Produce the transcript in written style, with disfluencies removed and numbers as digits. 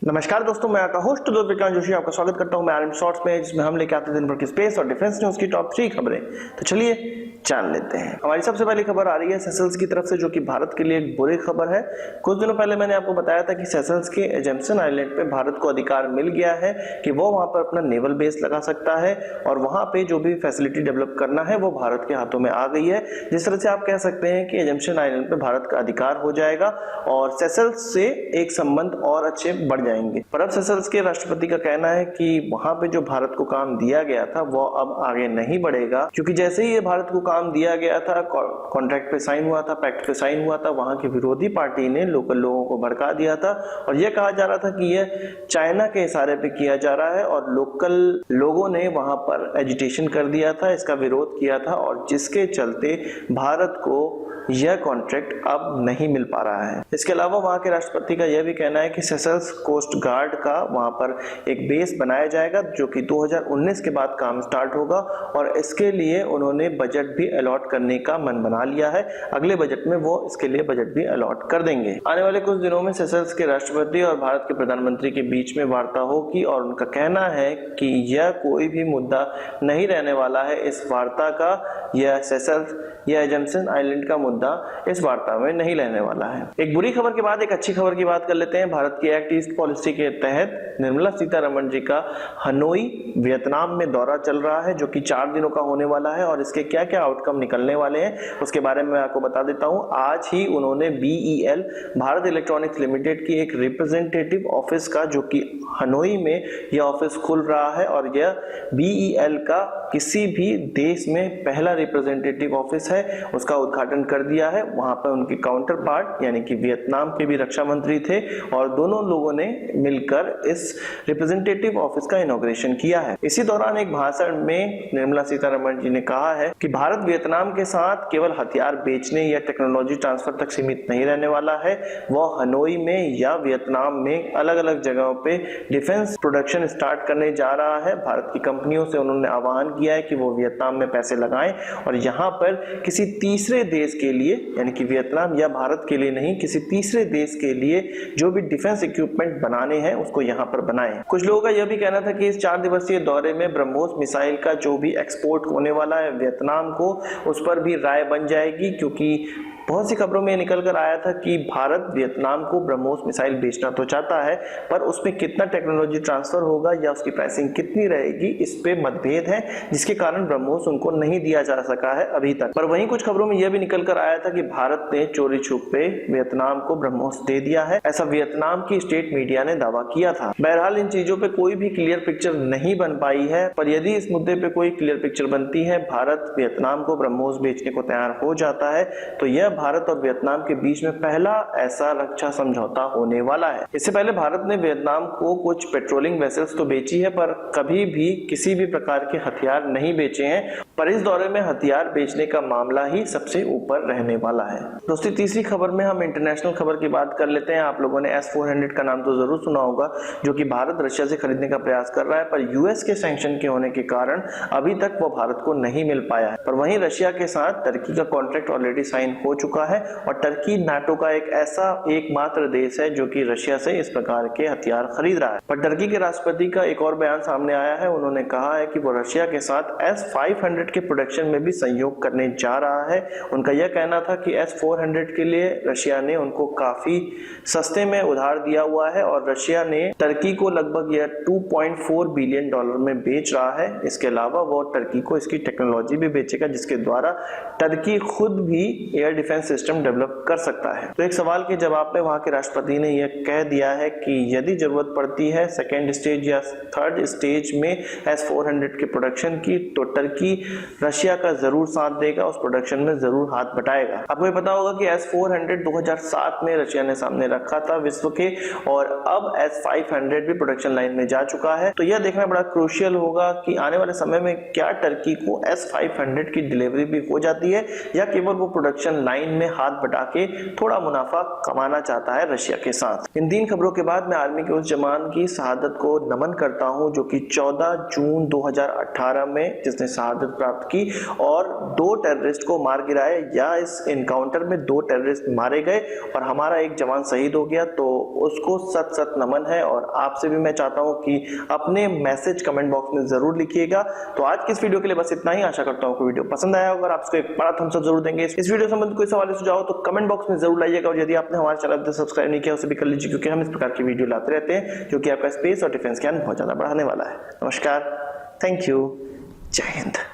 नमस्कार दोस्तों, मैं आपका होस्ट विक्रांत जोशी आपका स्वागत करता हूं मैं आर्मी शॉर्ट्स में, जिसमें हम लेके आते हैं दिन भर की स्पेस और डिफेंस न्यूज की टॉप 3 खबरें। तो चलिए जान लेते हैं। हमारी सबसे पहली खबर आ रही है सेशल्स की तरफ से, जो कि भारत के लिए एक बुरी खबर है। कुछ दिनों पहले मैंने आपको बताया था कि सेशल्स के एजम्पशन आइलैंड पे भारत को अधिकार मिल गया है कि वो वहां पर अपना नेवल बेस लगा सकता है और वहां पे जो भी फैसिलिटी डेवलप करना है वो भारत के हाथों में आ गई है। जिस तरह से आप कह सकते हैं कि एजम्पशन आइलैंड पे भारत का अधिकार हो जाएगा और सेशल्स से एक संबंध और अच्छे बढ़ जाएंगे। पर अब सेशल्स के राष्ट्रपति का कहना है कि वहां पे जो भारत को काम दिया गया था वो अब आगे नहीं बढ़ेगा, क्योंकि जैसे ही ये भारत को काम दिया गया था, कॉन्ट्रैक्ट पे साइन हुआ था, पैक्ट पे साइन हुआ था, वहां की विरोधी पार्टी ने लोकल लोगों को भड़का दिया था और यह कहा जा रहा था कि यह चाइना के इशारे पे किया जा रहा है और लोकल लोगों ने वहां पर एजिटेशन कर दिया था, इसका विरोध किया था और जिसके चलते भारत को यह कॉन्ट्रैक्ट अब नहीं मिल पा रहा है। इसके अलावा वहां के राष्ट्रपति का यह भी कहना है कि सेशल्स कोस्ट गार्ड का वहां पर एक बेस बनाया जाएगा, जो कि 2019 के बाद काम स्टार्ट होगा और इसके लिए उन्होंने बजट भी अलॉट करने का मन बना लिया है। अगले बजट में वो इसके लिए बजट भी अलॉट कर देंगे। आने वाले कुछ दिनों में सेशल्स के राष्ट्रपति और भारत के प्रधानमंत्री के बीच में वार्ता होगी और उनका कहना है कि यह कोई भी मुद्दा नहीं रहने वाला है इस वार्ता का, यह सेशल्स या एजम्पशन आइलैंड का मुद्दा इस वार्ता में नहीं रहने वाला है। एक बुरी खबर के बाद एक अच्छी खबर की बात कर लेते हैं। भारत की एक्ट ईस्ट पॉलिसी के तहत निर्मला सीतारमण जी का हनोई वियतनाम में दौरा चल रहा है, जो कि 4 दिनों का होने वाला है और इसके क्या क्या आउटकम निकलने वाले हैं उसके बारे में मैं आपको बता देता हूं। आज ही उन्होंने BEL भारत इलेक्ट्रॉनिक्स लिमिटेड की एक रिप्रेजेंटेटिव ऑफिस का, जो कि हनोई में यह ऑफिस खुल रहा है और यह BEL का किसी भी देश में पहला रिप्रेजेंटेटिव ऑफिस है, उसका उद्घाटन कर दिया है। वहां पर उनके काउंटर पार्ट यानी कि वियतनाम के भी रक्षा मंत्री थे और दोनों लोगों ने मिलकर इस रिप्रेजेंटेटिव ऑफिस का इनॉग्रेशन किया है। इसी दौरान एक भाषण में निर्मला सीतारमण जी ने कहा है कि भारत वियतनाम के साथ केवल हथियार बेचने या टेक्नोलॉजी ट्रांसफर तक सीमित नहीं रहने वाला है, वह हनोई में या वियतनाम में अलग अलग जगहों पे डिफेंस प्रोडक्शन स्टार्ट करने जा रहा है। भारत की कंपनियों से उन्होंने आह्वान किया है कि वो वियतनाम में पैसे लगाएं और यहाँ पर किसी तीसरे देश के लिए यानी कि वियतनाम या भारत के लिए नहीं, किसी तीसरे देश के लिए जो भी डिफेंस इक्विपमेंट बनाने हैं उसको यहाँ पर बनाएं। कुछ लोगों का यह भी कहना था कि इस 4 दिवसीय दौरे में ब्रह्मोस मिसाइल का जो भी एक्सपोर्ट होने वाला है वियतनाम को, उस पर भी राय बन जाएगी, क्योंकि बहुत सी खबरों में निकल कर आया था कि भारत वियतनाम को ब्रह्मोस मिसाइल बेचना तो चाहता है, पर उसमें कितना टेक्नोलॉजी ट्रांसफर होगा या उसकी प्राइसिंग कितनी रहेगी, इस पे मतभेद है, जिसके कारण ब्रह्मोस उनको नहीं दिया जा सका है अभी तक। पर वहीं कुछ खबरों में यह भी निकल कर आया था कि भारत ने चोरी छुप पे वियतनाम को ब्रह्मोस दे दिया है, ऐसा वियतनाम की स्टेट मीडिया ने दावा किया था। बहरहाल इन चीजों पे कोई भी क्लियर पिक्चर नहीं बन पाई है, पर यदि इस मुद्दे पे कोई क्लियर पिक्चर बनती है, भारत वियतनाम को ब्रह्मोस बेचने को तैयार हो जाता है, तो यह भारत और वियतनाम के बीच में पहला ऐसा रक्षा समझौता होने वाला है। इससे पहले भारत ने वियतनाम को कुछ पेट्रोलिंग वेसल्स तो बेची है, पर कभी भी किसी भी प्रकार के हथियार नहीं बेचे हैं, पर इस दौरे में हथियार बेचने का मामला ही सबसे ऊपर रहने वाला है। दोस्तों, तीसरी खबर में हम इंटरनेशनल खबर की बात कर लेते हैं। आप लोगों ने S-400 का नाम तो जरूर सुना होगा, जो कि भारत रशिया से खरीदने का प्रयास कर रहा है, पर यूएस के सैंक्शन के होने के कारण अभी तक वो भारत को नहीं मिल पाया है। पर वहीं रशिया के साथ टर्की का कॉन्ट्रैक्ट ऑलरेडी साइन हो चुका है और टर्की नाटो का एक ऐसा एकमात्र देश है जो कि रशिया से इस प्रकार के हथियार खरीद रहा है। पर टर्की के राष्ट्रपति का एक और बयान सामने आया है। उन्होंने कहा है कि वो रशिया के साथ S-500 के प्रोडक्शन में भी सहयोग करने जा रहा है। उनका यह कहना था कि S-400 के लिए रशिया ने उनको काफी सस्ते में उधार दिया हुआ है और रशिया ने टर्की को लगभग यह $2.4 बिलियन में बेच रहा है। इसके अलावा वो टर्की को इसकी टेक्नोलॉजी भी बेचेगा, जिसके द्वारा टर्की खुद भी एयर डिफेंस सिस्टम डेवलप कर सकता है। तो एक सवाल के जवाब में वहां के राष्ट्रपति ने यह कह दिया है कि यदि जरूरत पड़ती है सेकेंड स्टेज या थर्ड स्टेज में S-400 के प्रोडक्शन की, तो टर्की रशिया का जरूर साथ देगा, उस प्रोडक्शन में जरूर हाथ बटाएगा। आपको ये पता होगा कि S-400 2007 में रशिया ने सामने रखा था विश्व के, और अब S-500 भी प्रोडक्शन लाइन में जा चुका है। तो यह देखना बड़ा क्रूशियल होगा कि आने वाले समय में क्या टर्की को S-500 की डिलीवरी भी हो जाती है या केवल वो प्रोडक्शन लाइन में हाथ बटा के थोड़ा मुनाफा कमाना चाहता है रशिया के साथ। इन 3 खबरों के बाद मैं आर्मी के उस जवान की शहादत को नमन करता हूं जो कि 14 जून 2018 में जिसने शहादत प्राप्त की और 2 टेररिस्ट को मार गिराए, या इस इनकाउंटर में 2 टेररिस्ट मारे गए और हमारा एक जवान शहीद हो गया, तो उसको सत सत नमन है। और आपसे भी मैं चाहता हूं कि अपने मैसेज कमेंट बॉक्स में जरूर लिखिएगा। तो आज की इस वीडियो के लिए बस इतना ही। आशा करता हूं कि वीडियो पसंद आया होगा, आप इसको एक बड़ा थम्स अप जरूर देंगे। इस वीडियो संबंधित कोई सवाल सुझाव तो कमेंट बॉक्स में जरूर लाइएगा, और यदि आपने हमारे चैनल को सब्सक्राइब नहीं किया उसे भी कर लीजिए, क्योंकि हम इस प्रकार की वीडियो लाते रहते हैं जो कि आपका स्पेस और डिफेंस ज्ञान बहुत ज्यादा बढ़ाने वाला है। नमस्कार, थैंक यू, जय हिंद।